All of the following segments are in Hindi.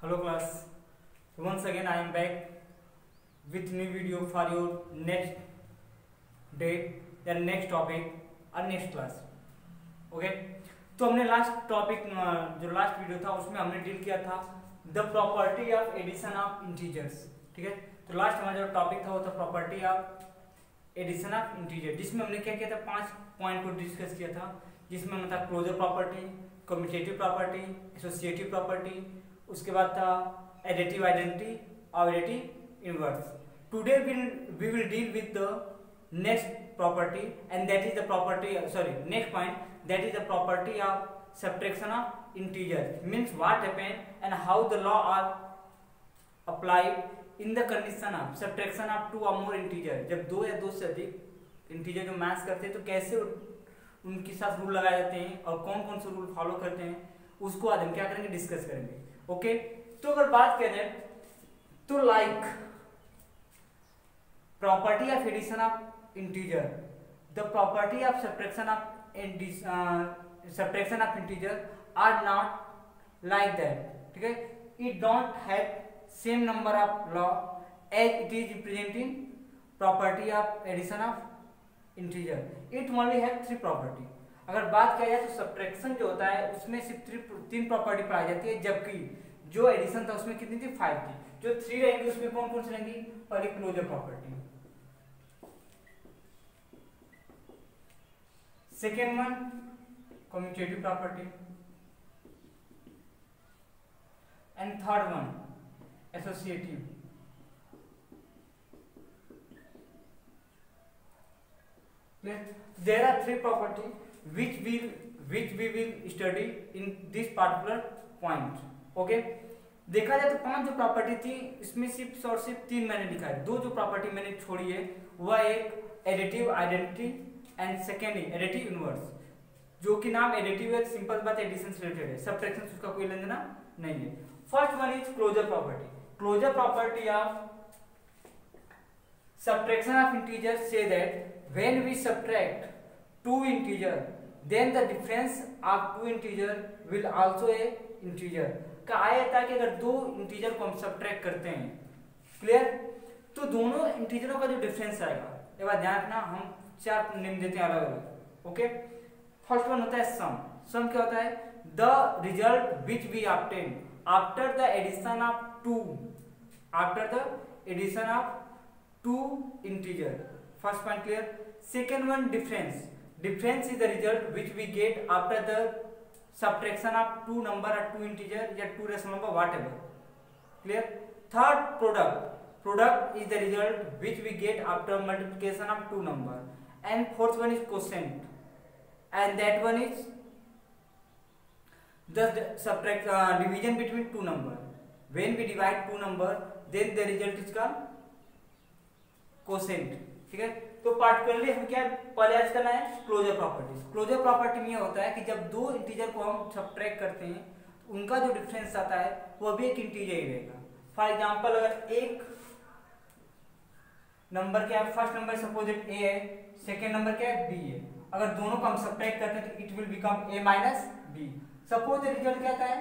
Hello class. Once again I am back with new video for your next day, the next topic और next class. ओके तो हमने लास्ट टॉपिक जो लास्ट वीडियो था उसमें हमने डील किया था the property of addition of integers. ठीक है, तो लास्ट हमारा जो टॉपिक था वो था property of addition of integer, जिसमें हमने क्या किया था 5 पॉइंट को डिस्कस किया था, जिसमें हमने था closure property, commutative property, associative property, उसके बाद था एडिटिव आइडेंटिटी और additive inverse. Today we will deal with the next property and that is the property next point, that is the property of subtraction of integers. Means what happened and how the law are applied in the condition of subtraction of two or more integer. जब दो या दो से अधिक इंटीजर जो मैच करते हैं तो कैसे उनके साथ रूल लगाए जाते हैं और कौन कौन से रूल फॉलो करते हैं, उसको आज हम क्या करेंगे, डिस्कस करेंगे. ओके तो अगर बात करें तो like property of addition of integer, the property of subtraction of integer are not like that. ठीक है, it don't have same number of law as it is represent in property of addition of integer. It only have 3 property. अगर बात किया जाए तो सब्ट्रैक्शन जो होता है उसमें सिर्फ 3 प्रॉपर्टी पाई जाती है, जबकि जो एडिशन था उसमें कितनी थी, 5 थी. जो 3 रहेंगी उसमें कौन कौन सी रहेंगी, पहली closure property, second one commutative property and third one associative. There are 3 property which we will study in this particular point. Okay, देखा जाए तो 5 जो प्रॉपर्टी थी इसमें सिर्फ और सिर्फ 3 मैंने लिखा है. 2 जो प्रॉपर्टी मैंने छोड़ी है वह एक additive identity and second additive inverse, जो कि नाम एडिटिव है, सिंपल बात एडिशन से रिलेटेड है, सब्ट्रैक्शन उसका कोई लेना देना नहीं है. First one is closure property. Closure property of subtraction of integer से that when we subtract 2 integer then the difference of 2 integer will also a integer. का आया था कि अगर 2 इंटीजर को हम सब्ट्रैक्ट करते हैं, क्लियर, तो दोनों इंटीजरों का जो डिफरेंस आएगा, एक बार ध्यान रखना, हम 4 नेम देते हैं अलग अलग. ओके, फर्स्ट वन होता है सम. सम क्या होता है, the result which we obtain after the addition of 2 integer. First point clear. Second one difference. Difference is the result which we get after the subtraction of 2 number or 2 integer या 2 rational number whatever. Clear. Third product. Product is the result which we get after multiplication of 2 number. And fourth one is quotient. And that one is the division between 2 number. When we divide 2 number, then the result is called quotient. ठीक है, तो पार्टिकुलरली हम क्या पहले आज करना है, क्लोजर प्रॉपर्टी. क्लोजर प्रॉपर्टी में होता है कि जब 2 इंटीजर को हम सब्ट्रैक्ट करते हैं तो उनका जो डिफरेंस आता है वो भी एक इंटीजर ही रहेगा. फॉर एग्जांपल अगर एक नंबर क्या है, फर्स्ट नंबर सपोज इट ए है, सेकेंड नंबर क्या है, बी है. अगर दोनों को हम सब्ट्रैक्ट करते हैं तो it will become a minus b. Suppose result क्या आता है,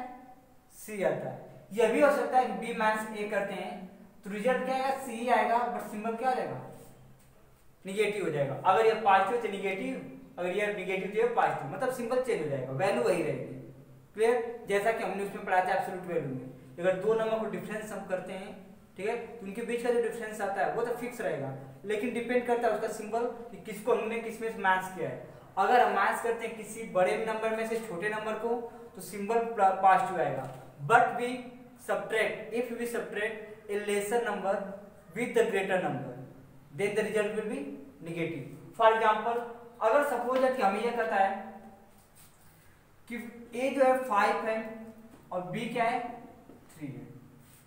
सी आता है. यह भी हो सकता है कि बी माइनस ए करते हैं तो रिजल्ट क्या आएगा, सी आएगा, बट सिंबल क्या आएगा, निगेटिव हो जाएगा. अगर ये पॉजिटिव तो निगेटिव, अगर ये निगेटिव तो पॉजिटिव, मतलब सिंबल चेंज हो जाएगा, वैल्यू वही रहेगी. क्लियर, जैसा कि हमने उसमें पढ़ा था एब्सोल्यूट वैल्यू में, अगर 2 नंबर को डिफरेंस हम करते हैं, ठीक है, तो उनके बीच का जो डिफरेंस आता है वो तो फिक्स रहेगा, लेकिन डिपेंड करता है उसका सिंबल कि किसको हमने किसमें मैच किया है. अगर हम मैच करते हैं किसी बड़े नंबर में से छोटे नंबर को तो सिंबल पॉजिटिव आएगा. But we subtract, if we subtract a lesser number with the greater number, then the result will be negative. For example, अगर सपोज है कि हमें यह कहता है कि a जो है 5 है और b क्या है, 3 है.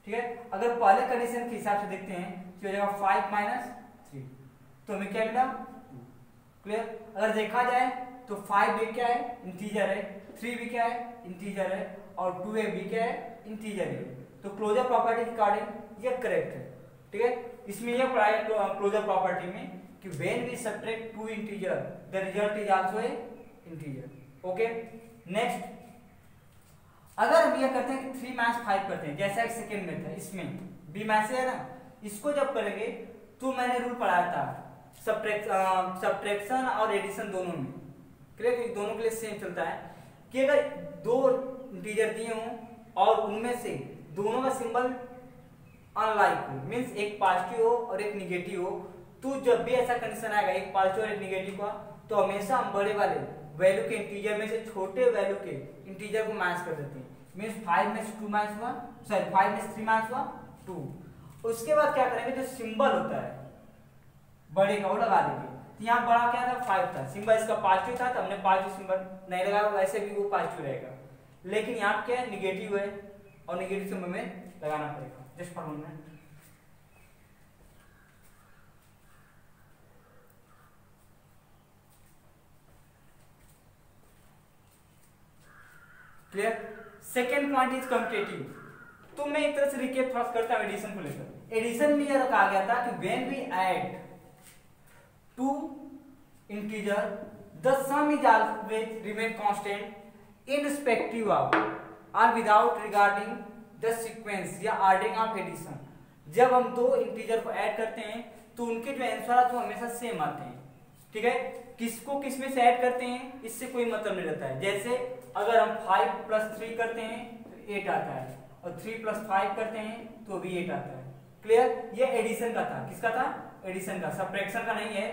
ठीक है, अगर पहले कंडीशन के हिसाब से देखते हैं तो हो जाएगा 5 माइनस 3, तो हमें क्या मिला, 2. क्लियर. अगर देखा जाए तो 5 भी क्या है, इंटीजर है, 3 भी क्या है, इंटीजर है, और 2a भी क्या है, इंटीजर है. तो क्लोजर प्रॉपर्टी के अकॉर्डिंग यह करेक्ट है. ठीक है, इसमें यह पढ़ा है क्लोजर प्रॉपर्टी में कि when we subtract 2 integer the result is also a integer. Okay, next अगर हम ये करते हैं कि 3 - 5 करते हैं, जैसा एक सेकेंड में था, इसमें बी मैच से है ना, इसको जब करेंगे तो मैंने रूल पढ़ाया था सब्ट्रैक्शन और एडिशन दोनों में, क्लियर, दोनों के लिए सेम चलता है कि अगर दो इंटीजर दिए हों और उनमें से दोनों का सिंबल अनलाइक हो, मीन्स एक पॉजिटिव हो और एक निगेटिव हो, तो जब भी ऐसा कंडीशन आएगा एक पॉजिटिव और एक निगेटिव का, तो हमेशा हम बड़े वाले वैल्यू के इंटीजर में से छोटे वैल्यू के इंटीजर को मैच कर देते हैं। मीन्स 5 में से 2 मैच हुआ, सॉरी 5 में से 3 मैच हुआ 2। उसके बाद क्या करेंगे, जो सिंबल होता है बड़े का वो लगा देंगे। तो यहाँ बड़ा क्या था, 5 था, सिंबल इसका पॉजिटिव था तो हमने पॉजिटिव सिंबल नहीं लगाया, वैसे भी वो पॉजिटिव रहेगा। लेकिन यहाँ क्या है, निगेटिव है और निगेटिव सिंबल में लगाना पड़ेगा। Just for 1 minute. Clear. Second point is competitive. तो मैं एक तरह से रिकेप थोड़ा करता हूं एडिशन को लेकर। एडिशन में यह कहा गया था कि when we add two integer the sum is always remain constant irrespective of और विदाउट रिगार्डिंग द सीक्वेंस या ऑर्डरिंग ऑफ एडिशन। जब हम दो इंटीजर को ऐड करते हैं तो उनके जो आंसर आते हैं हमेशा सेम आते हैं, ठीक है। किसको किस में से ऐड करते हैं इससे कोई मतलब नहीं रहता है। जैसे अगर हम 5 + 3 करते हैं तो 8 आता है, और 3 + 5 करते हैं तो भी 8 आता है। क्लियर। ये एडिशन का था, किसका था, एडिशन का, सब्ट्रैक्शन का नहीं है,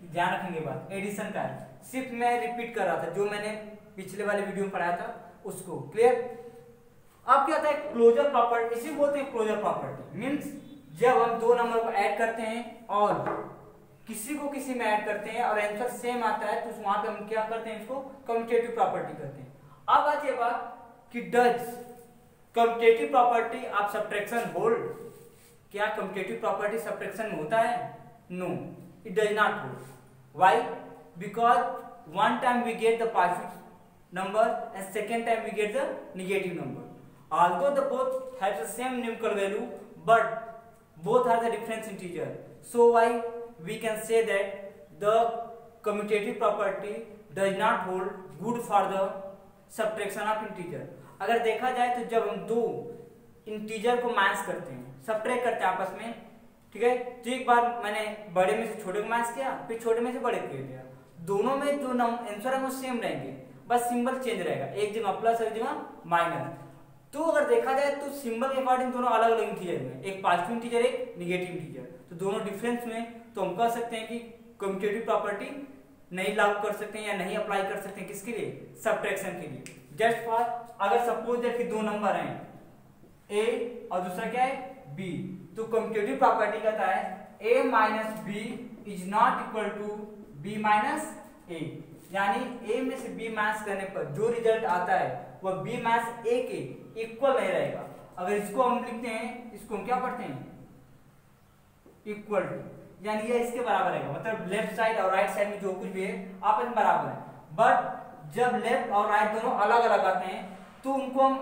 ध्यान रखेंगे बात, एडिशन का है। सिर्फ मैं रिपीट कर रहा था जो मैंने पिछले वाले वीडियो में पढ़ाया था उसको। क्लियर। अब क्या होता है, क्लोजर प्रॉपर्टी, इसी बोलते हैं क्लोजर प्रॉपर्टी। मींस जब हम दो नंबर को ऐड करते हैं और किसी को किसी में ऐड करते हैं और आंसर सेम आता है तो वहां पे हम क्या करते हैं, इसको कम्यूटेटिव प्रॉपर्टी करते हैं। अब आज ये बात कि does commutative property of subtraction hold, क्या कम्यूटेटिव प्रॉपर्टी सब्ट्रैक्शन में होता है? No, it does not hold. Why? Because one time we get the positive number and second time we get the negative number. Although the both have the same numerical value, but both are the different integer. So why we can say that the commutative property does not hold good for the subtraction of integer. अगर देखा जाए तो जब हम दो इंटीजर को मैच करते हैं, सब्ट्रैक्ट करते हैं आपस में, ठीक है, तो एक बार मैंने बड़े में से छोटे को मैच किया, फिर छोटे में से बड़े को दिया, दोनों में जो आंसर है वो सेम रहेंगे, बस सिंबल चेंज रहेगा, एक जगह प्लस और एक जगह माइनस। तो अगर देखा जाए तो सिंबल के अकॉर्डिंग दोनों अलग अलग इंटीजर में, एक पॉजिटिव इंटीजर एक निगेटिव इंटीजर, तो दोनों डिफरेंस में, तो हम कह सकते हैं कि कम्यूटेटिव प्रॉपर्टी नहीं लागू कर सकते हैं या नहीं अप्लाई कर सकते हैं, किसके लिए, सब्ट्रैक्शन के लिए। जस्ट फॉर अगर सपोज दैट कि दो नंबर हैं a और दूसरा क्या है b, तो कम्यूटेटिव प्रॉपर्टी कहता है a minus b is not equal to b minus a, यानी a में से b मैच करने पर जो रिजल्ट आता है वह b मैच a के इक्वल नहीं रहेगा। अगर इसको हम लिखते हैं, इसको हम क्या पढ़ते हैं, इक्वल टू, यानी ये इसके बराबर रहेगा, मतलब लेफ्ट साइड और राइट साइड में जो कुछ भी है आपस में बराबर है। बट जब लेफ्ट और राइट दोनों अलग अलग आते हैं तो उनको हम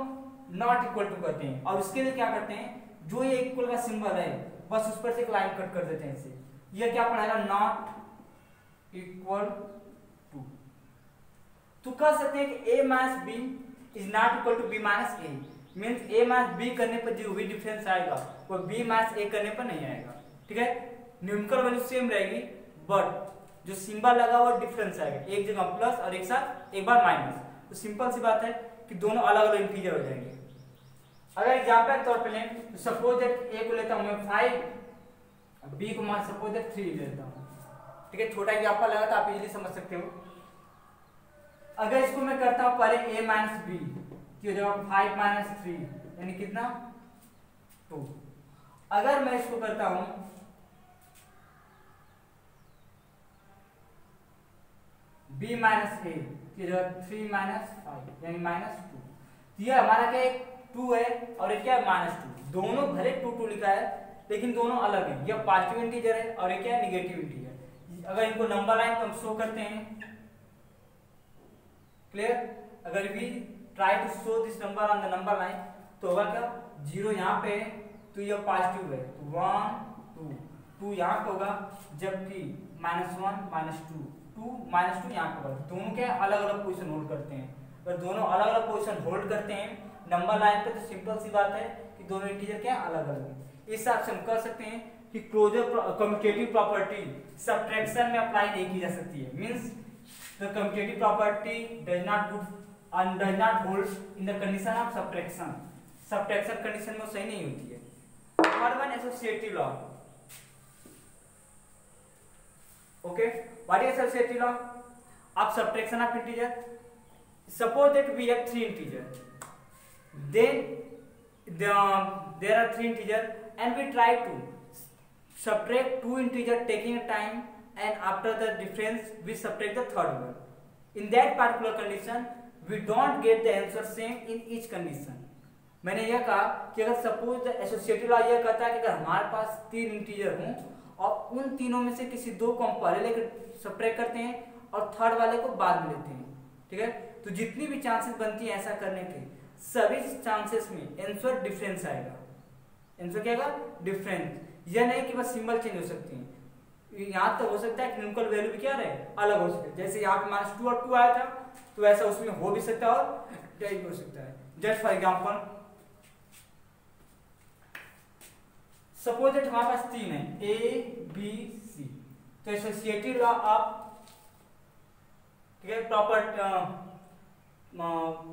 नॉट इक्वल टू कहते हैं, और उसके लिए क्या करते हैं, जो ये इक्वल का सिंबल है बस उस पर से एक लाइन कट कर देते हैं इसे। ये क्या पढ़ाएगा, नॉट इक्वल टू। तो कह सकते हैं कि a minus b is not equal to b minus a, means a minus b करने पर जो भी डिफरेंस आएगा वो b माइनस a करने पर नहीं आएगा, ठीक है। न्यूमेरिकल वैल्यू सेम रहेगी बट जो सिंबल लगा वो डिफरेंस आएगा, एक जगह प्लस और एक साथ एक बार माइनस। तो सिंपल सी बात है कि दोनों अलग अलग इंटीजर हो जाएंगे। अगर एग्जांपल के तौर पे लें तो सपोज दैट a को लेता हूं मैं 5, b को मान सपोज दैट 3 लेता हूं, ठीक है, छोटा एग्जांपल लगा तो आप इजीली समझ सकते हो। अगर इसको मैं करता हूं पहले a माइनस b की जगह 5 माइनस 3 यानी कितना 2। अगर मैं इसको करता हूं b माइनस a की जगह 3 माइनस 5 यानी माइनस 2, तो ये हमारा क्या है 2 है और ये क्या है माइनस 2। दोनों भले 2 2 लिखा है लेकिन दोनों अलग है, यह पॉजिटिव इंटीजर है और ये क्या है निगेटिव इंटीजर। अगर इनको नंबर लाइन पर हम शो करते हैं, क्लियर, अगर we try to show this number on the number line तो होगा क्या, 0 यहाँ पे है तो यह पॉजिटिव है, तो 1 2 2 यहाँ पे होगा, जबकि -1 -2 2 -2 यहाँ पे होगा। दोनों क्या अलग अलग पोजीशन होल्ड करते हैं। अगर दोनों अलग अलग पोजीशन होल्ड करते हैं नंबर लाइन पे तो सिंपल सी बात है कि दोनों इंटीजर क्या अलग अलग है। इस हिसाब से हम कर सकते हैं कि क्लोजर कम्यूटेटिव प्रॉपर्टी सब्ट्रैक्शन में अप्लाई नहीं की जा सकती है। Means the commutative property does not hold in the condition of subtraction. Subtraction condition में सही नहीं होती है। Number one associative law. Okay, what is associative law of subtraction of integer? Suppose that we have three integers, then there are three integers and we try to subtract two integers taking a time, and after the difference we subtract the third one. In that particular condition we don't get the answer same in each condition. मैंने यह कहा कि अगर सपोज एसोसिएटिव लॉ यह कहता है कि अगर हमारे पास तीन इंटीजर हों और उन तीनों में से किसी दो को हम पहले लेकर सब्ट्रैक्ट करते हैं और थर्ड वाले को बाद में लेते हैं, ठीक है, तो जितनी भी चांसेस बनती है ऐसा करने के सभी चांसेस में आंसर डिफरेंस आएगा। आंसर क्या आएगा? डिफरेंस। यह नहीं कि बस सिंबल चेंज हो सकती है, यहाँ तक हो सकता है कि न्यूमेरिकल वैल्यू भी क्या रहे अलग हो सकते हैं। जैसे यहाँ पे -2 और 2 आया था तो ऐसा उसमें हो भी सकता है और क्या भी हो सकता है। Just for example suppose that हमारे पास तीन है A B C, तो associative law of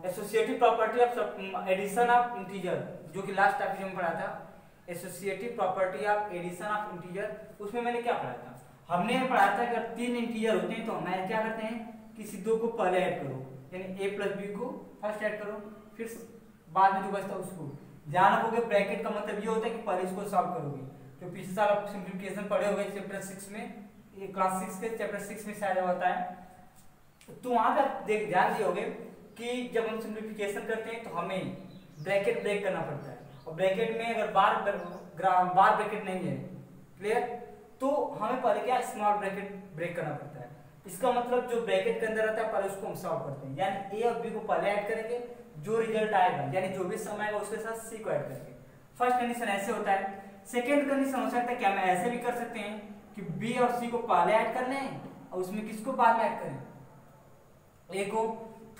associative property of addition of integer, जो कि लास्ट टॉपिक में पढ़ा था, associative property of addition of integer, उसमें मैंने क्या पढ़ा था? हमने पढ़ा था कि अगर तीन इंटीजर होते हैं तो हमारे क्या करते हैं, किसी दो को पहले ऐड करो, यानी A प्लस B को फर्स्ट ऐड करो, फिर बाद में जो बचता है उसको। ध्यान रखोगे ब्रैकेट का मतलब ये होता है कि पहले इसको सॉल्व करोगे। तो पिछले साल आप सिंप्लीफिकेशन पढ़े होंगे चैप्टर 6 में, ये क्लास 6 के चैप्टर 6 में शायद होता है, तो वहां पे ध्यान दिए होगे कि जब हम सिंप्लीफिकेशन करते हैं तो हमें ब्रैकेट ब्रेक करना पड़ता है, और ब्रैकेट में अगर बार ब्रैकेट नहीं है, क्लियर, तो हमें पहले क्या स्मॉल ब्रैकेट ब्रेक करना पड़ता है। इसका मतलब जो ब्रैकेट के अंदर रहता है पहले उसको हम सॉल्व करते हैं, यानी A और B को पहले ऐड करेंगे, जो रिजल्ट आएगा यानी जो भी सम आएगा उसके साथ C को ऐड करेंगे। फर्स्ट कंडीशन ऐसे होता है। सेकेंड कंडीशन हो सकता है क्या, मैं ऐसे भी कर सकते हैं कि B और C को पहले ऐड कर लें और उसमें किसको बाद में ऐड करें, A को।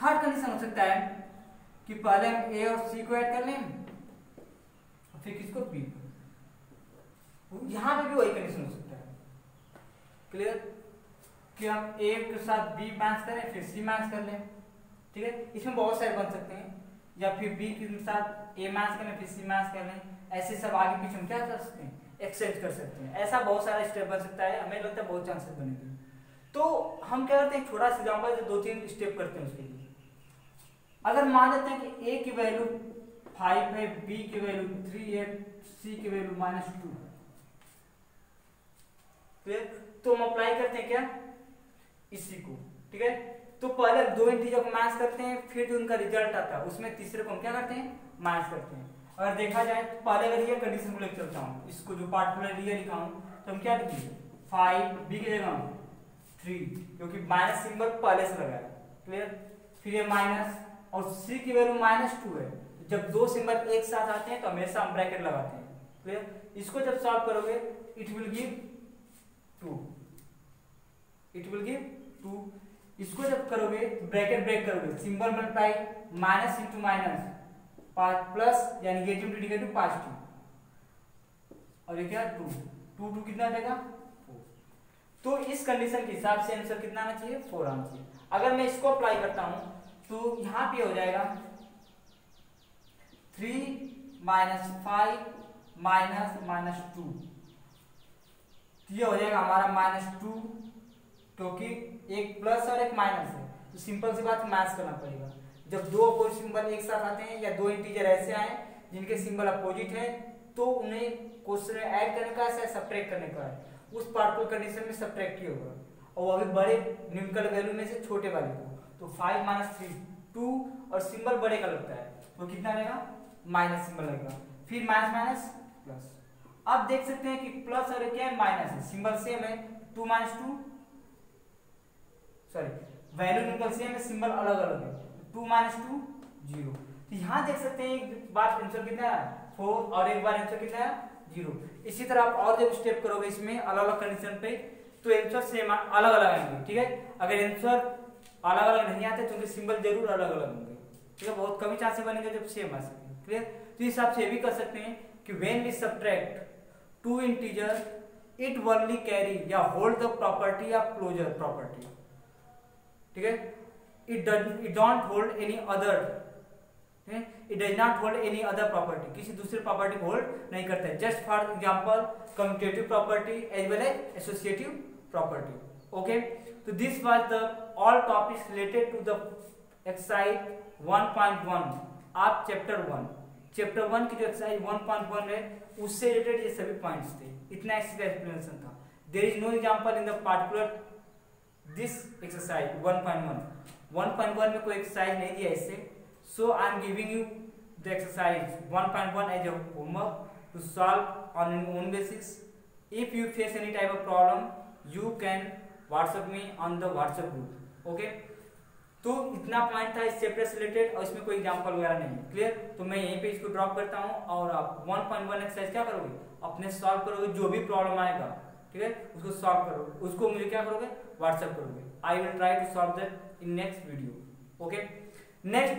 थर्ड कंडीशन हो सकता है कि पहले हम A और C को ऐड कर लें और फिर किसको B। यहां पे भी वही कंडीशन हो सकता है, क्लियर, कि हम A के साथ B मैच करें फिर C मैच कर लें, ठीक है। इसमें बहुत सारे बन सकते हैं, या फिर B के साथ A मैच करें फिर C मैच कर लें, ऐसे सब आगे पीछे हम क्या कर सकते हैं, एक्सचेंज कर सकते हैं। ऐसा बहुत सारा स्टेप बन सकता है, हमें लगता है बहुत चांसेस बनेंगे। तो हम क्या करते हैं, छोटा सा एग्जांपल जो 2-3 स्टेप करते हैं उसके लिए। अगर मान लेते हैं कि A की वैल्यू 5 है, B की वैल्यू 3 है, C की वैल्यू -2, तो हम अप्लाई करते हैं क्या, इसी को, ठीक है। तो पहले दो इंटीजर को मैच करते हैं, फिर जो उनका रिजल्ट आता है उसमें तीसरे को हम क्या करते हैं, मैच करते हैं। अगर देखा जाए तो पहले अगर ये कंडीशन को लेकर चलता हूँ, इसको जो पार्टिकुलर ये लिखा हूँ, तो हम क्या लिखेंगे 5, B की जगह 3, क्योंकि माइनस सिंबल पहले से लगा है, क्लियर। फिर ये माइनस और C की वैल्यू -2 है। जब दो सिंबल एक साथ आते हैं तो हमेशा हम ब्रैकेट लगाते हैं, क्लियर। इसको जब सॉल्व करोगे इट विल गिव 2, इसको जब करोगे ब्रैकेट ब्रेक करोगे, symbol multiply minus into minus plus, यानी नेगेटिव टू नेगेटिव पॉजिटिव, और ये क्या 2 कितना देगा 4। तो इस कंडीशन के हिसाब से आंसर कितना आना चाहिए, 4 आना चाहिए। अगर मैं इसको अप्लाई करता हूं तो यहां पे हो जाएगा 3 - 5 -2, ये हो जाएगा हमारा -2, क्योंकि एक प्लस और एक माइनस है, तो सिंपल सी बात मैच करना पड़ेगा। जब दो अपोजिट सिंबल एक साथ आते हैं या दो इंटीजर ऐसे आए जिनके सिंबल अपोजिट है, तो उन्हें क्वेश्चन में ऐड करने का है, सब्ट्रैक्ट करने का है, उस पार्टिकुलर कंडीशन में सब्ट्रैक्ट ही होगा, और अभी बड़े न्यूमेरिकल वैल्यू में से छोटे वाले को। तो 5 - 3 2, और सिंबल बड़े का लगता है तो कितना रहेगा, माइनस सिंबल लगेगा, फिर माइनस प्लस। अब देख सकते हैं कि प्लस और क्या है, माइनस है, सिंबल सेम है, 2 - 2 सॉरी वैल्यू न्यूमेरिकल सेम है, सिंबल अलग अलग है, 2 - 2 0। तो यहाँ देख सकते हैं एक बार आंसर कितना है 4, और एक बार आंसर कितना है 0। इसी तरह आप और जब स्टेप करोगे इसमें अलग अलग कंडीशन पे, तो आंसर सेम अलग अलग आएंगे, ठीक है। अगर आंसर अलग अलग नहीं आते, क्योंकि सिंबल जरूर अलग अलग होंगे, ठीक है। बहुत कम चांसेस बनेंगे जब सेम आ सके, क्लियर। तो इस हिसाब से ये भी कर सकते हैं कि when we subtract two integer it only carry या होल्ड द प्रॉपर्टी या क्लोजर प्रॉपर्टी, ठीक है। It don't hold any other, it does not hold any other property, किसी दूसरे प्रॉपर्टी को होल्ड नहीं करता है। Just for example commutative property as well as associative property, okay. तो this was the all topics related to the exercise 1.1 of chapter 1 की जो एक्सरसाइज 1.1 है उससे रिलेटेड ये सभी पॉइंट्स थे, इतना इसका एक्सप्लेनेशन था। There is no example in the particular this exercise 1.1 में कोई एक्सरसाइज नहीं दिया इससे, so I am giving you the exercise 1.1 as a homework to solve on an own basis. If you face any type of problem you can WhatsApp me on the WhatsApp group, okay। तो इतना पॉइंट था इस चैप्टर से रिलेटेड और इसमें कोई एग्जांपल वगैरह नहीं है, क्लियर। तो मैं यहीं पे इसको ड्रॉप करता हूँ और आप 1.1 एक्सरसाइज क्या करोगे, अपने सॉल्व करोगे, जो भी प्रॉब्लम आएगा, ठीक है, उसको सॉल्व करोगे, उसको मुझे क्या करोगे, व्हाट्सएप करोगे। I will try to solve that in next video, okay. Next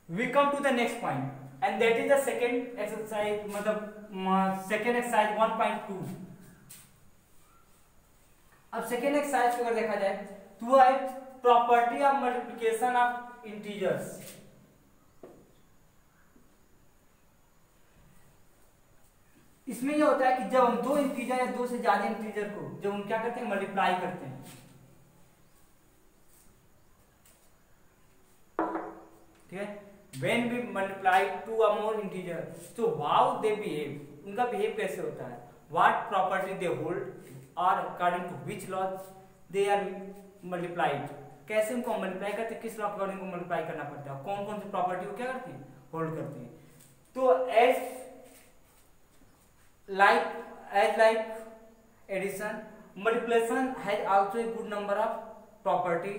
we come to the next point and that is the second exercise, मतलब second exercise 1.2। अब second exercise को अगर देखा जाए तो है property of multiplication of integers. इसमें यह होता है कि जब हम दो इंटीजर या दो से ज्यादा इंटीजर को जब हम क्या करते हैं, मल्टीप्लाई करते हैं, ठीक है। When we multiply two or more integer, so how they behave, उनका बिहेव कैसे होता है, what property they hold or according to which laws they are multiplied, कैसे उनको मल्टीप्लाई करते हैं, किस लॉ के अकॉर्डिंग मल्टीप्लाई करना पड़ता है, कौन कौन सी प्रॉपर्टी को क्या करते हैं, होल्ड करते हैं। तो as like addition multiplication has also a good number of property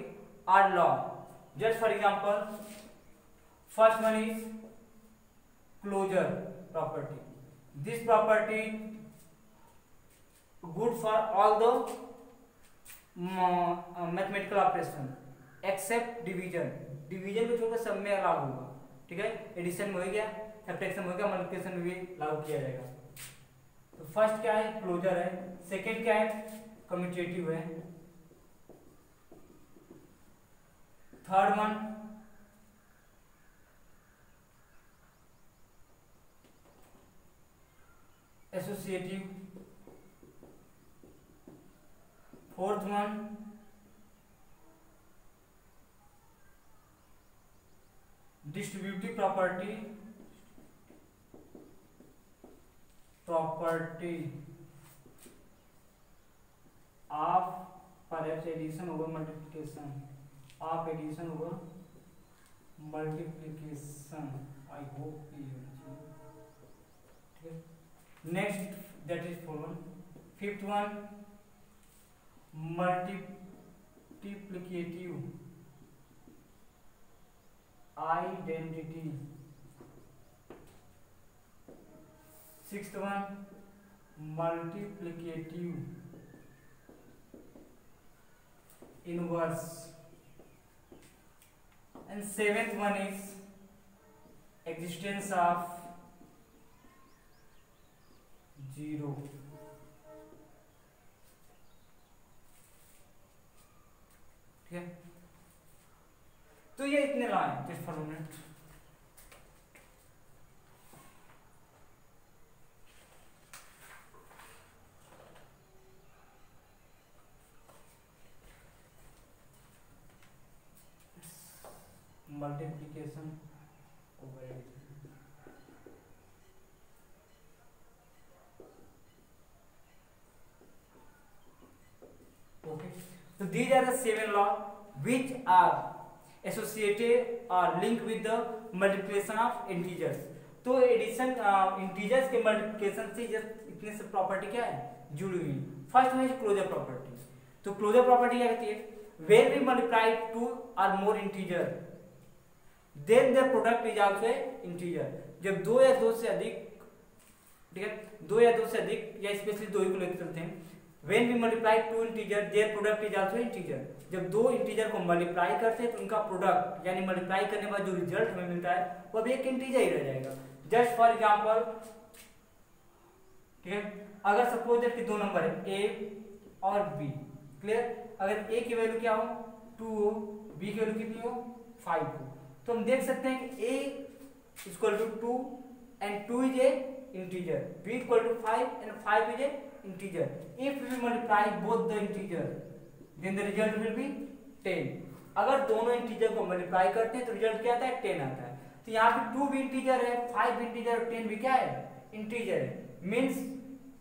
और law. Just for example first one is closure property. This property good for all the mathematical operation except division को छोड़कर सब में लागू होगा, ठीक है। एडिशन में हो गया, सब्ट्रैक्शन में हो गया, मल्टीप्लिकेशन में भी लागू किया जाएगा। तो फर्स्ट क्या है, क्लोजर है। सेकंड क्या है, कम्यूटेटिव है। Third one associative. Fourth one distributive property of perhaps addition होगा मल्टीप्लिकेशन, ऑफ एडिशन होगा मल्टीप्लिकेशन। आई होप ठीक है। Next that is fourth one. Fifth one multiplicative identity. Sixth one multiplicative inverse and seventh one is existence of zero। ठीक है, तो ये इतने लॉ हैं just for minute. Multiplication okay, so these are the 7 law which are associated or linked with the multiplication of integers। तो एडिशन इंटीजर्स के मल्टीप्लिकेशन से इतने सब प्रॉपर्टी क्या है जुड़ी हुई। फर्स्ट में क्लोजर प्रॉपर्टी। तो क्लोजर प्रॉपर्टी क्या कहती है, when we multiply two or more integer then their product is also integer। जब दो या दो से अधिक, ठीक है, दो या दो से अधिक या स्पेशली दो ही को लेकर चलते हैं, when we multiply two integer their product is also integer. जब दो इंटीजर को मल्टीप्लाई करते हैं तो उनका प्रोडक्ट यानी मल्टीप्लाई करने के बाद जो रिजल्ट हमें मिलता है वो भी एक इंटीजर ही रह जाएगा। जस्ट फॉर एग्जांपल, ठीक है, अगर सपोज दैट कि दो नंबर है ए और बी, क्लियर, अगर ए की वैल्यू क्या हो 2 हो, बी की वैल्यू कितनी हो 5 हो, तो हम देख सकते हैं कि a equal to 2 and 2 is a integer, b equal to 5 and 5 is a integer. If we multiply both the integer then the result will be 10। अगर दोनों इंटीजर को मल्टीप्लाई करते हैं तो रिजल्ट क्या आता है 10 आता है। तो यहाँ पे 2 भी इंटीजर है, 5 भी इंटीजर और 10 भी क्या है इंटीजर है। Means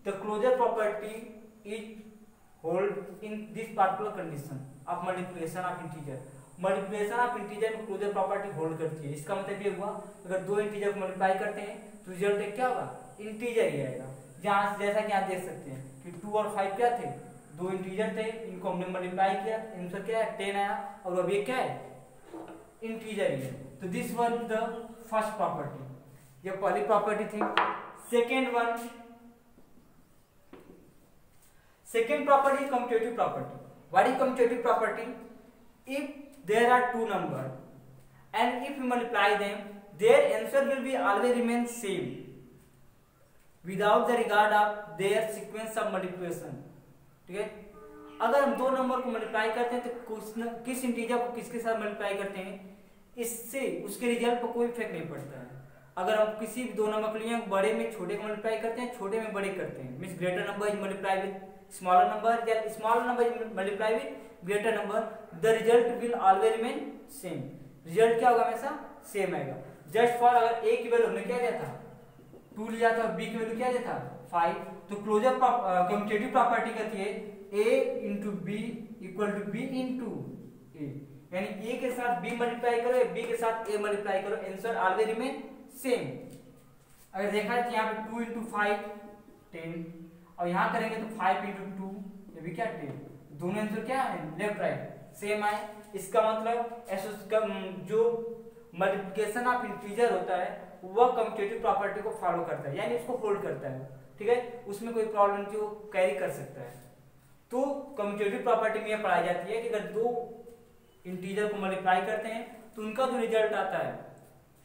the closure property is hold in this particular condition of multiplication of integer. Multiplication of integer में क्लोजर प्रॉपर्टी होल्ड करती है। इसका मतलब ये हुआ अगर दो इंटीजर को मल्टीप्लाई करते हैं तो रिजल्ट क्या होगा इंटीजर ही आएगा। जहाँ जैसा कि आप देख सकते हैं कि 2 और 5 क्या थे, दो इंटीजर थे, इनको हमने मल्टीप्लाई किया, आंसर क्या है 10 आया, और अब ये क्या है इंटीजर ही है। तो this one the first property, ये पहली प्रॉपर्टी थी। Second one, second property is commutative property. What is commutative property? If there are two numbers and if we multiply them, their answer will be always remain same without the regard of their sequence of multiplication. ठीक है, अगर हम दो नंबर को मल्टीप्लाई करते हैं तो किस इंटीजर को किसके साथ मल्टीप्लाई करते हैं, इससे उसके रिजल्ट पर कोई इफेक्ट नहीं पड़ता है। अगर हम किसी भी दो नंबर को लिए बड़े में छोटे को मल्टीप्लाई करते हैं, छोटे में बड़े करते हैं, means greater number is multiply with smaller number या smaller number multiply with greater number, the result will always remain same। Result क्या होगा हमेशा सेम आएगा। जस्ट फॉर अगर a की वैल्यू हमने क्या दिया था 2 लिया था, b की वैल्यू क्या दिया था 5, तो क्लोजर कम्यूटेटिव प्रॉपर्टी कहती है a into b equal to b into a, यानी a के साथ b मल्टीप्लाई करो, b के साथ a मल्टीप्लाई करो, आंसर ऑलवेज रिमेन सेम। अगर देखा है तो यहाँ पे 2 इंटू 5 10 और यहाँ करेंगे तो 5 इंटू 2 ये भी क्या 10, दोनों आंसर क्या है लेफ्ट राइट सेम आए। इसका मतलब जो मल्टीप्लिकेशन ऑफ इंटीजर होता है वह कम्यूटेटिव प्रॉपर्टी को फॉलो करता है, यानी उसको होल्ड करता है, ठीक है, उसमें कोई प्रॉब्लम जो कैरी कर सकता है। तो कम्यूटेटिव प्रॉपर्टी में यह पढ़ाई जाती है कि अगर दो इंटीजर को मल्टीप्लाई करते हैं तो उनका जो रिजल्ट आता है,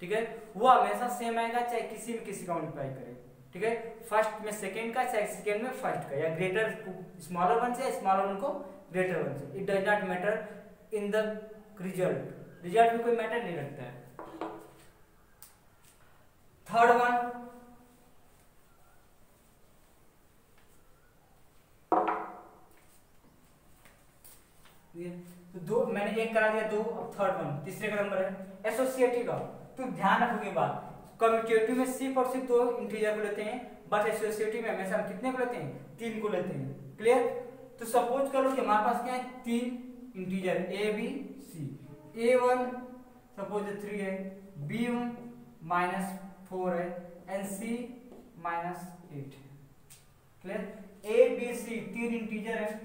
ठीक है, वो हमेशा सेम आएगा चाहे किसी का मल्टीप्लाई करे, ठीक है, फर्स्ट में सेकेंड का चाहे सेकेंड में फर्स्ट का, या ग्रेटर स्मॉलर वन से स्मॉलर वन को ग्रेटर वन से, it does not matter in the result, result में कोई मैटर नहीं रखता है। थर्ड वन, तो दो मैंने एक करा दिया, दो, अब थर्ड वन तीसरे का नंबर है एसोसिएटिव लॉ। तो ध्यान रखोगे बात, कम्यूटेटिव में सिर्फ और सिर्फ दो इंटीजर को लेते हैं, बट एसोसिएटिव में हमेशा हम कितने को लेते हैं 3 को लेते हैं, क्लियर। तो सपोज करो कि हमारे पास क्या है 3 integer a B c, a1 suppose 3 है, b1 -4 है एंड c -8 है, क्लियर। a b c 3 इंटीजर है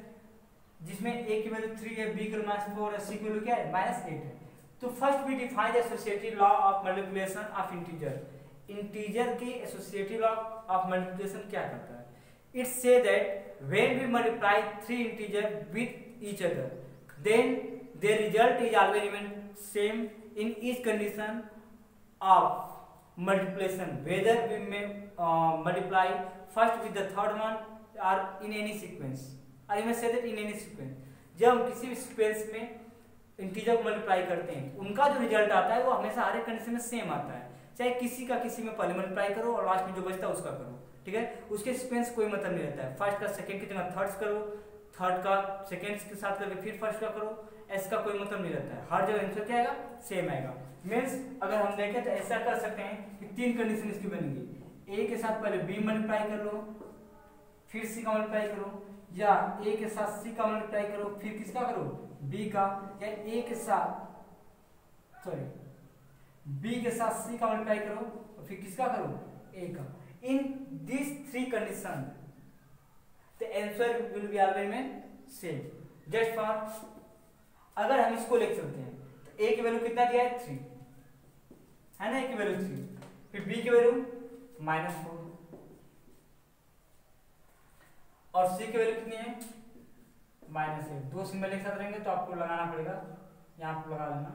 जिसमें a की वैल्यू 3 है, b की वैल्यू -4 है, c की वैल्यू क्या है -8 है। तो first we define associative law of multiplication of integer. Integer की एसोसिएटिव लॉ ऑफ मल्टीप्लिकेशन क्या करता है, it say that when we multiply 3 integer with each other then their result is always remain same in each condition of multiplication whether we may multiply first with the third one or in any sequence, और मैं say that in any sequence. जब हम किसी भी सीक्वेंस में इंटीजर को मल्टीप्लाई करते हैं उनका जो रिजल्ट आता है वो हमेशा हर एक कंडीशन में सेम आता है, चाहे किसी में पहले मल्टीप्लाई करो और लास्ट में जो बचता है उसका करो, ठीक है, उसके सीक्वेंस कोई मतलब नहीं रहता है। फर्स्ट का सेकंड की जगह थर्ड करो, थर्ड का सेकंड के साथ करके फिर फर्स्ट का करो, इसका कोई मतलब नहीं रहता है, हर जगह आंसर क्या आएगा सेम आएगा। मीन्स अगर हम देखें तो ऐसा कर सकते हैं कि 3 कंडीशन इसकी बनेगी, ए के साथ पहले बी मल्टीप्लाई कर लो, फिर सी का मल्टीप्लाई करो, या ए के साथ सी का मल्टीप्लाई करो फिर किसका करो बी का, या ए के साथ बी के साथ सी का मल्टीप्लाई करो और फिर किसका करो ए का। In this 3 condition the answer will be always remain same. Just for अगर हम इसको लिख सकते हैं तो ए की वैल्यू कितना दिया है 3 है ना, ए की वैल्यू 3, फिर बी की वैल्यू -4। और सी की वैल्यू कितनी है -8। दो सिंबल एक साथ रहेंगे तो आपको लगाना पड़ेगा, यहाँ पर लगा लेना।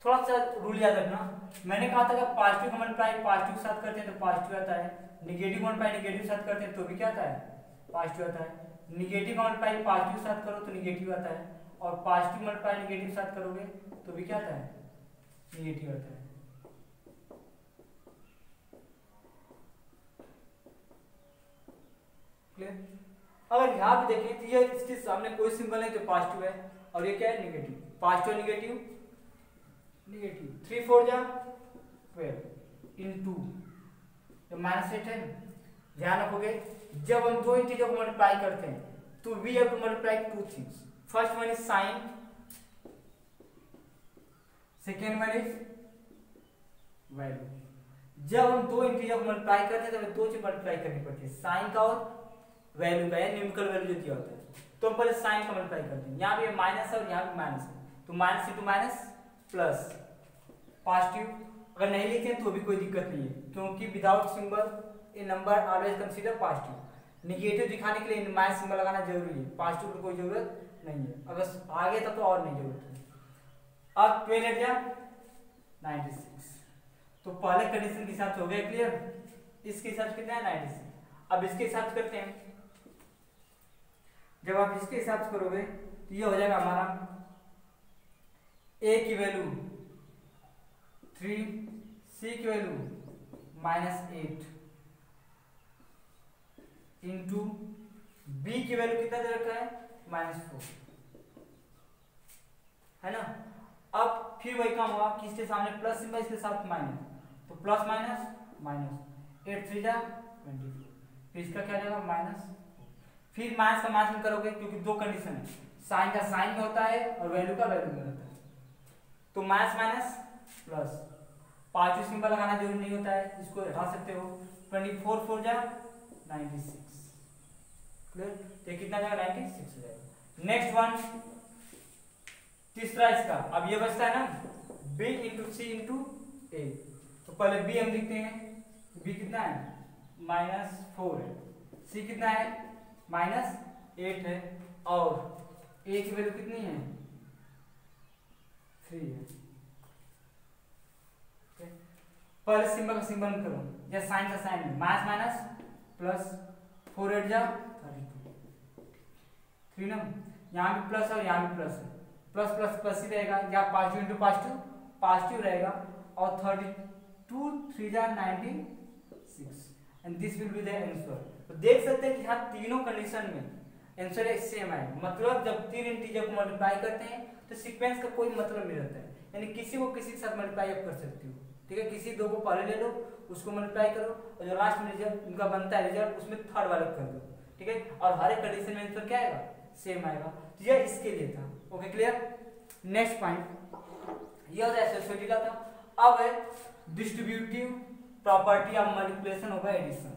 थोड़ा सा रूल याद रखना, मैंने कहा था कि पॉजिटिव का मल्टीप्लाई पॉजिटिव के साथ करते हैं तो पॉजिटिव आता है, निगेटिव का मल्टीप्लाई निगेटिव के साथ करते हैं तो भी क्या आता है पॉजिटिव आता है, निगेटिव का मल्टीप्लाई पॉजिटिव के साथ करो तो निगेटिव आता है, और पॉजिटिव मल्टीप्लाई निगेटिव के साथ करोगे तो भी क्या आता है निगेटिव आता है। क्लियर? अगर यहाँ पे देखें तो ये इसके सामने कोई सिंबल नहीं तो पॉजिटिव है, और ये क्या है निगेटिव, पॉजिटिव निगेटिव निगेटिव, 3 4 जा 12 इनटू -8 है। ध्यान रखोगे जब हम दो इंटीजर को मल्टीप्लाई करते हैं तो we have to multiply two things, first one is sign, second one is value. जब हम दो इंटीजर को मल्टीप्लाई करते हैं तो हमें दो चीज मल्टीप्लाई करनी पड़ती है, साइन का और वैल्यू का, या न्यूमेरिकल वैल्यू जो दिया होता है। तो हम पहले साइन का मल्टीप्लाई करते हैं, यहाँ पे माइनस है और यहाँ पे माइनस है, तो minus into minus plus positive. अगर नहीं लिखते हैं तो भी कोई दिक्कत नहीं है, क्योंकि without symbol a number always consider positive. Negative दिखाने के लिए माइनस सिंबल लगाना जरूरी है, पॉजिटिव की कोई जरूरत नहीं है, अगर आगे तक तो और नहीं जरूरत है। अब 12 जा 96, तो पहले कंडीशन के हिसाब से हो गया क्लियर, इसके हिसाब से कितना है 96। अब इसके हिसाब से करते हैं, जब आप इसके हिसाब से करोगे तो ये हो जाएगा हमारा a की वैल्यू 3, c की वैल्यू -8 इंटू b की वैल्यू कितना दे रखा है -4, है ना। अब फिर वही काम होगा कि इसके सामने प्लस सिंबल, इसके साथ माइनस, तो प्लस माइनस माइनस 8 3 जा 24, फिर इसका क्या जाएगा माइनस, फिर माइनस का माइनस में करोगे क्योंकि दो कंडीशन है, साइन का साइन में होता है और वैल्यू का वैल्यू में होता है, तो minus minus plus, positive symbol लगाना जरूरी नहीं होता है, इसको हटा सकते हो। 24 4 जा 96, क्लियर, तो कितना जाएगा 96 हो जाएगा। नेक्स्ट वन तीसरा इसका, अब ये बचता है ना b इंटू सी इंटू ए, तो पहले b हम लिखते हैं, b कितना है -4 है, c कितना है -8 है, और a की वैल्यू कितनी है 3 है। पहले सिंबल का सिंबल करो, या साइन का साइन है, माइनस माइनस प्लस 4 8 जा 32, 3 ना, यहाँ भी प्लस और यहाँ भी प्लस है, प्लस प्लस प्लस ही रहेगा, या पॉजिटिव इंटू पॉजिटिव पॉजिटिव रहेगा, और 32 3 जा 96 and this will be the answer. तो देख सकते हैं कि यहाँ तीनों कंडीशन में आंसर है सेम है, मतलब जब तीन इंटीजर को मल्टीप्लाई करते हैं तो सीक्वेंस का कोई मतलब नहीं रहता है, यानी किसी को किसी के साथ मल्टीप्लाई आप कर सकते हो, ठीक है। किसी दो को पहले ले लो, उसको मल्टीप्लाई करो, और जो लास्ट में रिजल्ट उनका बनता है रिजल्ट उसमें थर्ड वाला कर दो, ठीक है, और हर एक कंडीशन में आंसर क्या आएगा सेम आएगा। तो यह इसके लिए था, ओके क्लियर। नेक्स्ट पॉइंट ये होता है एसोसिएटिव का था। अब है distributive property of multiplication over addition,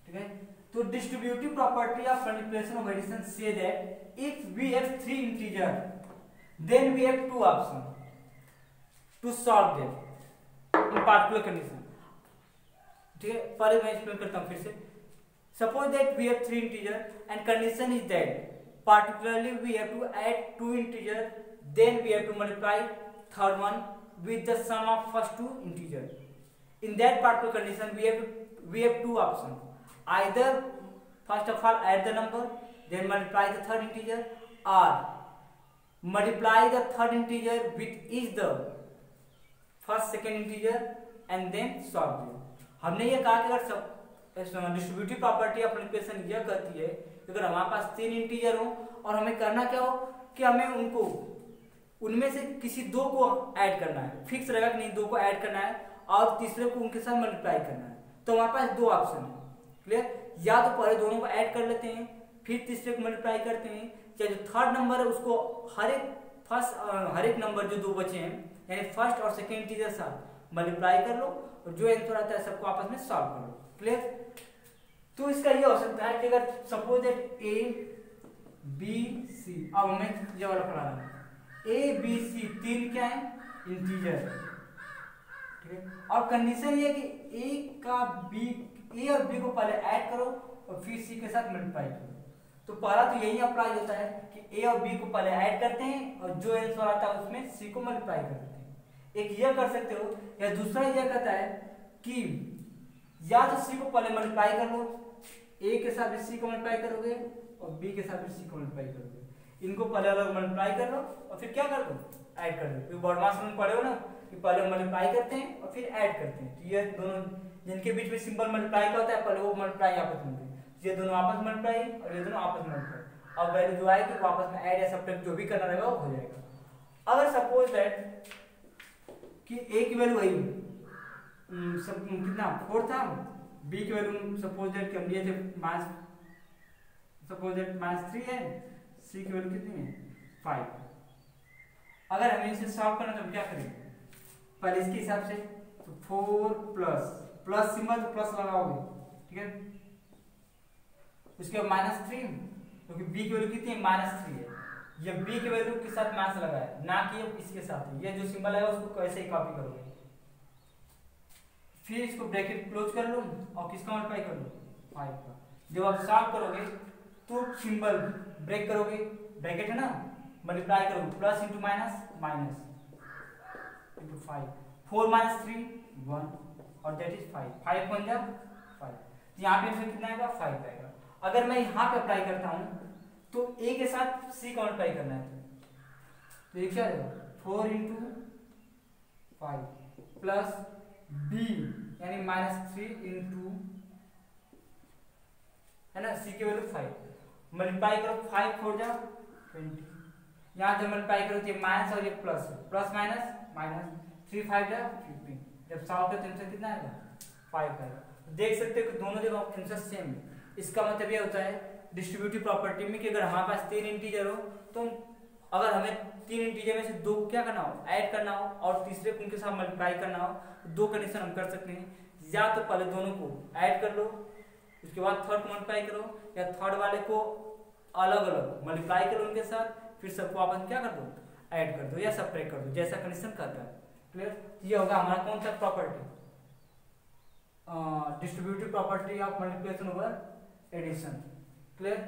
ठीक है। तो distributive property of multiplication over addition say that if we have 3 integer then we have 2 option to solve them in particular condition, ठीक है। पहले मैं एक्सप्लेन करता हूं फिर से। Suppose that we have 3 integer and condition is that particularly we have to add 2 integer, then we have to multiply third one with the sum of first 2 integer. In that particular condition we have 2 options, either first of all add the number then multiply the third integer, or multiply the third integer with each the first second integer and then solve them. हमने ये कहा कि अगर सब डिस्ट्रीब्यूटिव प्रॉपर्टी ऑफ मल्टीप्लिकेशन यह कहती है अगर हमारे पास 3 इंटीजर हो और हमें करना क्या हो कि हमें उनको उनमें से किसी दो को ऐड करना है, फिक्स रहेगा कि नहीं दो को ऐड करना है और तीसरे को उनके साथ मल्टीप्लाई करना है, तो हमारे पास 2 ऑप्शन है, क्लियर। या तो पहले दोनों को ऐड कर लेते हैं फिर तीसरे को मल्टीप्लाई करते हैं, या जो थर्ड नंबर है उसको हर एक नंबर जो 2 बचे हैं यानी फर्स्ट और सेकेंड इंटीजर साथ मल्टीप्लाई कर लो और जो आंसर आता है सबको आपस में सॉल्व कर लो, क्लियर। तो इसका ये हो सकता है कि अगर suppose that A B C, अब हमें ये वाला पढ़ा है, ए बी सी 3 क्या है इंटीजर, ठीक है। और कंडीशन ये है कि ए और बी को पहले ऐड करो और फिर सी के साथ मल्टीप्लाई करो। तो पहला तो यही अप्लाई होता है कि ए और बी को पहले ऐड करते हैं और जो आंसर आता है उसमें सी को मल्टीप्लाई कर देते हैं। एक यह कर सकते हो, या दूसरा यह कहता है कि या तो सी को पहले मल्टीप्लाई कर लो, ए के साथ सी को मल्टीप्लाई करोगे और बी के साथ सी को मल्टीप्लाई करोगे। इनको पहले अलग मल्टीप्लाई कर लो और फिर क्या कर दो, ऐड कर दो। बॉडमास में पढ़े हो ना कि पहले मल्टीप्लाई करते हैं और फिर ऐड करते हैं। तो ये दोनों जिनके बीच में सिंपल मल्टीप्लाई का होता है पहले वो मल्टीप्लाई आपस में, ये दोनों आपस में मल्टीप्लाई और ये दोनों आपस में मल्टीप्लाई। अब वैल्यू जो आएगी वो आपस में ऐड या सब्ट्रैक्ट जो भी करना रहेगा वो हो जाएगा। अगर सपोज दैट कि ए की वैल्यू वही कितना 4 था, बी की वैल्यू सपोज दैट कि हम लिए थे -3 है, सी की वैल्यू कितनी है 5। अगर हमें इसे सॉल्व करना तो हम क्या करेंगे, पहले इसके हिसाब से तो 4 प्लस सिंबल तो प्लस लगाओगे, ठीक है। उसके बाद -3 क्योंकि बी की वैल्यू कितनी है -3 है, ये बी की वैल्यू के साथ माइनस लगा है ना कि इसके साथ। ये जो सिंबल है उसको कैसे ही कॉपी करोगे, फिर इसको ब्रैकेट क्लोज कर लो और किसका मल्टीप्लाई कर लो 5 का। जब आप सॉल्व करोगे तो सिंबल ब्रेक करोगे, ब्रैकेट है ना, मल्टीप्लाई करोगे प्लस इंटू माइनस इंटू 5, 4 - 3 1 और दैट इज 5, 5 1 जा 5। यहाँ पे आंसर कितना आएगा 5 आएगा। अगर मैं यहाँ पे अप्लाई करता हूँ तो ए के साथ सी का मल्टीप्लाई करना है तो ये क्या आएगा 4 × 5 प्लस बी यानी -3 इंटू है ना सी की वैल्यू 5, मल्टीप्लाई करो 5 4 जा 20। यहाँ जब मल्टीप्लाई करो तो ये माइनस और ये प्लस माइनस 3 5 जा 15। जब सॉल्व करो तो आंसर कितना आएगा 5 आएगा। देख सकते हो कि दोनों जगह आंसर सेम है। इसका मतलब ये होता है डिस्ट्रीब्यूटिव प्रॉपर्टी में कि अगर हमारे पास 3 इंटीजर हो तो अगर हमें 3 इंटीजर में से 2 को क्या करना हो ऐड करना हो और तीसरे को उनके साथ मल्टीप्लाई करना हो तो 2 कंडीशन हम कर सकते हैं। या तो पहले दोनों को ऐड कर लो, उसके बाद थर्ड को मल्टीप्लाई करो, या थर्ड वाले को अलग अलग मल्टीप्लाई करो उनके साथ, फिर सबको आपस में क्या कर दो ऐड कर दो या सब्ट्रैक्ट कर दो, जैसा कंडीशन करता है। क्लियर? ये होगा हमारा कौन सा property, distributive property of multiplication over addition. Clear?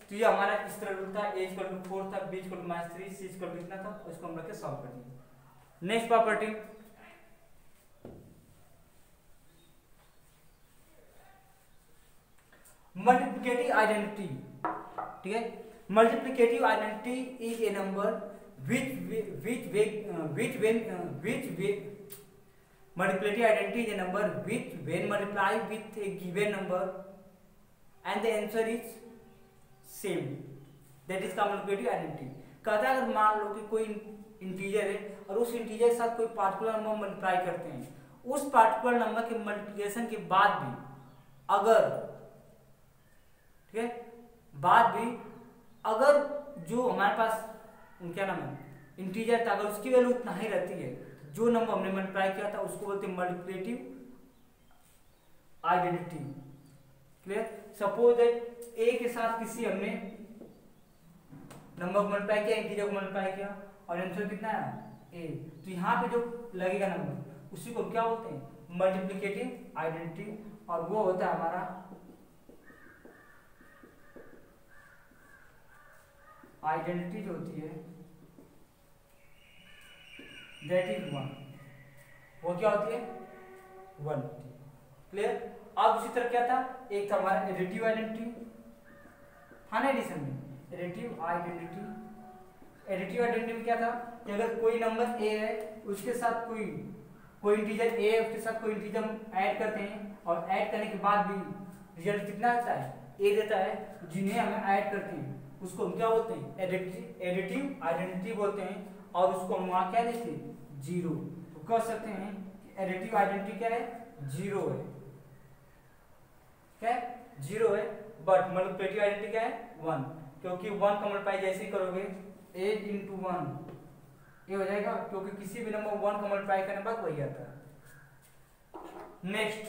तो ये हमारा इस तरह रूल था, a = 4 था, b = -3, c = कितना था, उसको हम रख के सॉल्व कर दिए। नेक्स्ट प्रॉपर्टी मल्टीप्लिकेटिव आइडेंटिटी, ठीक है। Multiplicative identity is a number multiplicative identity is a number which when multiplied with a given number and the answer is same, that is called multiplicative identity। कहता है अगर मान लो कि कोई इंटीजर है और उस इंटीजर के साथ कोई पार्टिकुलर नंबर मल्टीप्लाई करते हैं, उस पार्टिकुलर नंबर के मल्टीप्लिकेशन के बाद भी अगर, ठीक है, अगर जो हमारे पास क्या नाम है इंटीजर था अगर उसकी वैल्यू उतना ही रहती है, जो नंबर हमने मल्टीप्लाई किया था उसको बोलते हैं multiplicative identity. Clear? Suppose that a के साथ किसी हमने नंबर को मल्टीप्लाई किया, इंटीजर को मल्टीप्लाई किया और आंसर कितना है ए, तो यहाँ पे जो लगेगा नंबर उसी को क्या बोलते हैं मल्टीप्लिकेटिव आइडेंटिटी, और वो होता है हमारा आइडेंटिटी जो होती है दैट इज 1, वो क्या होती है 1। क्लियर? अब उसी तरह क्या था, एक था हमारा एडिटिव आइडेंटिटी था ना एडिशन में, एडिटिव आइडेंटिटी में क्या था कि अगर कोई नंबर ए है उसके साथ कोई इंटीजर ए है उसके साथ कोई इंटीजर ऐड करते हैं और ऐड करने के बाद भी रिजल्ट कितना आता है ए देता है, जिन्हें हम ऐड करते हैं उसको हम क्या बोलते हैं एडिटिव आइडेंटिटी बोलते हैं, और उसको हम वहां क्या देते हैं 0। तो कह सकते हैं कि एडिटिव आइडेंटिटी क्या है 0 है, क्या 0 है, बट मल्टीप्लिकेटिव आइडेंटिटी क्या है 1, क्योंकि 1 का मल्टीप्लाई जैसे ही करोगे 8 × 1 ये हो जाएगा, क्योंकि किसी भी नंबर 1 का मल्टीप्लाई करने के बाद वही आता है। Next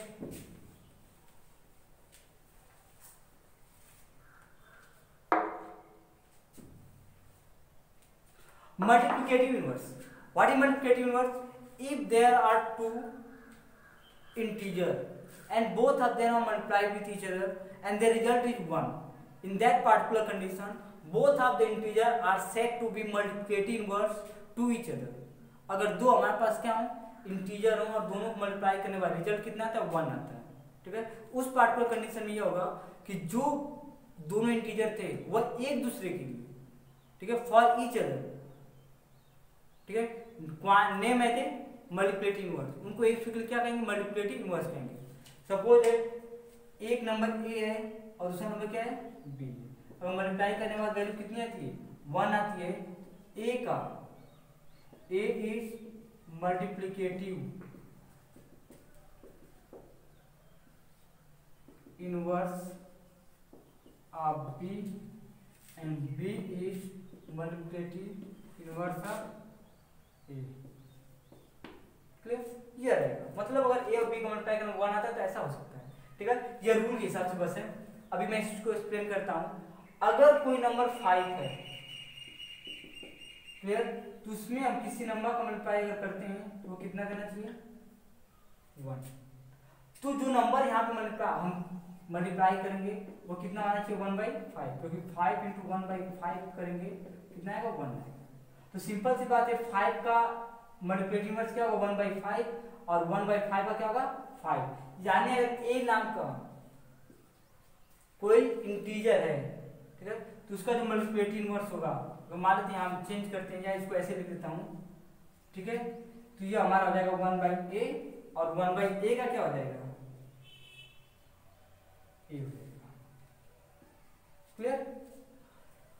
multiplicative inverse। What is multiplicative inverse? If there are two integer and both of them are multiplied with each other and the result is 1. In that particular condition, both of the integer are said to be multiplicative inverse to each other. अगर दो हमारे पास क्या हो इंटीजर हो और दोनों को मल्टीप्लाई करने का रिजल्ट कितना आता है 1 आता है, ठीक है। उस पार्टिकुलर कंडीशन में ये होगा कि जो दोनों इंटीजर थे वह एक दूसरे के लिए, ठीक है, फॉर ईच अदर, ठीक है, नेम है थे मल्टीप्लिकेटिव इनवर्स, उनको एक दूसरे के लिए क्या कहेंगे मल्टीप्लिकेटिव इनवर्स कहेंगे। सपोज एक नंबर ए है और दूसरा नंबर क्या है बी, अब मल्टीप्लाई करने के बाद वैल्यू कितनी आती है 1 आती है। ए का a is multiplicative inverse of b and b is multiplicative inverse of a. Clear? ये रहेगा, मतलब अगर ए और बी का मल्टीप्लाई करना 1 आता है तो ऐसा हो सकता है, ठीक है। ये रूल के हिसाब से बस है। अभी मैं इसको एक्सप्लेन करता हूं। अगर कोई नंबर 5 है, क्लियर, तो उसमें हम किसी नंबर का मल्टीप्लाई अगर करते हैं तो वो कितना देना चाहिए 1। तो जो नंबर यहाँ पे हम मल्टीप्लाई करेंगे वो कितना आना चाहिए 1/5, क्योंकि 5 × 1/5 करेंगे कितना आएगा 1 आएगा। तो सिंपल सी बात है 5 का मल्टीप्लिकेटिव इनवर्स क्या होगा 1/5 और 1/5 का क्या होगा 5। यानी अगर ए नाम का कोई इंटीजर है, ठीक है, तो उसका जो मल्टीप्लिकेटिव इनवर्स होगा, तो मान लेते हैं हम चेंज करते हैं या इसको ऐसे लिख देता हूं, ठीक है, तो ये हमारा हो जाएगा 1/a और 1/a का क्या हो जाएगा ए हो जाएगा। क्लियर?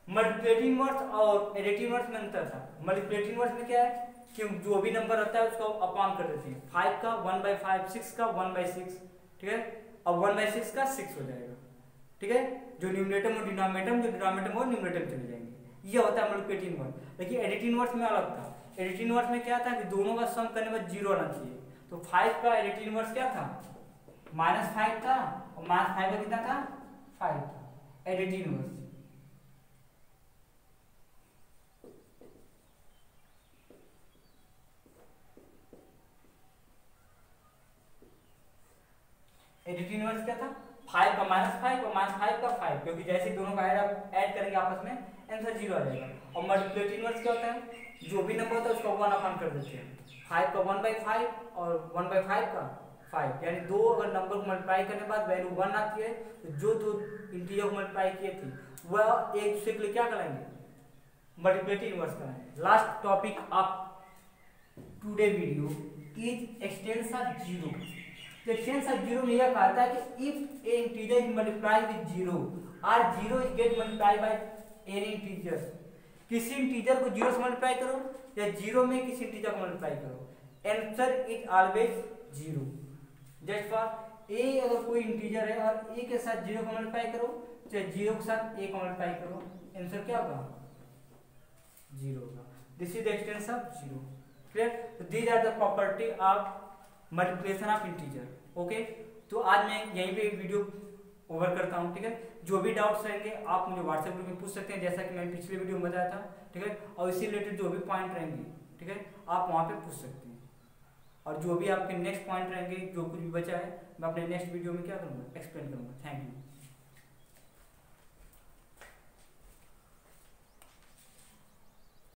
मल्टीप्लिकेटिव इनवर्स और एडिटिव इनवर्स में अंतर था। मल्टीप्लिकेटिव इनवर्स में क्या है कि जो भी नंबर रहता है उसको अपॉन कर देते हैं, 5 का 1/5, 6 का 1/6, ठीक है, अब 1/6 का 6 हो जाएगा, ठीक है, जो न्यूमरेटर में डिनोमिनेटर में, जो डिनोमिनेटर में न्यूमरेटर में चले जाएंगे। ये होता है मल्टीप्लिकेटिव इनवर्स। लेकिन एडिटिव इनवर्स में अलग था। एडिटिव इनवर्स में क्या था कि दोनों का सम करने में 0 आना चाहिए। तो 5 का एडिटिव इनवर्स क्या था -5 था और -5 का कितना था 5 था एडिटिव इनवर्स। एडिटिव इनवर्स क्या था 5 का -5 और -5 का 5, क्योंकि जैसे दोनों का ऐड करेंगे आपस में आंसर 0 आ जाएगा। और मल्टीप्लिकेटिव इनवर्स क्या होता है जो भी नंबर होता है उसका 1 अपॉन कर देते हैं, 5 का 1/5 और 1/5 का 5, यानी दो अगर नंबर को मल्टीप्लाई करने के बाद वैल्यू 1 आती है तो जो दो इंटीजर को मल्टीप्लाई किए थे वह एक दूसरे के लिए क्या कराएंगे मल्टीप्लिकेटिव इनवर्स कराएंगे। Last topic of today video is expanse of 0। तो एक्सटेंस ऑफ 0 में यह कहता है कि if a integer is multiply with 0 और 0 is get multiply by any integer, किसी इंटीजर को 0 से मल्टीप्लाई करो या 0 में किसी इंटीजर को मल्टीप्लाई करो, answer is always 0। Just for a अगर कोई इंटीजर है और ए के साथ 0 को मल्टीप्लाई करो चाहे 0 के साथ a को मल्टीप्लाई करो, आंसर क्या होगा 0 होगा। This is the existence of 0। Clear? तो these are the property of multiplication of integer. Okay, तो आज मैं यहीं पे वीडियो ओवर करता हूँ, ठीक है। जो भी डाउट्स रहेंगे आप मुझे व्हाट्सएप ग्रुप में पूछ सकते हैं, जैसा कि मैंने पिछले वीडियो में बताया था, ठीक है, और इसी रिलेटेड जो भी पॉइंट रहेंगे, ठीक है, आप वहाँ पे पूछ सकते हैं। और जो भी आपके नेक्स्ट पॉइंट रहेंगे, जो कुछ भी बचा है, मैं अपने नेक्स्ट वीडियो में क्या करूँगा एक्सप्लेन करूँगा। Thank you.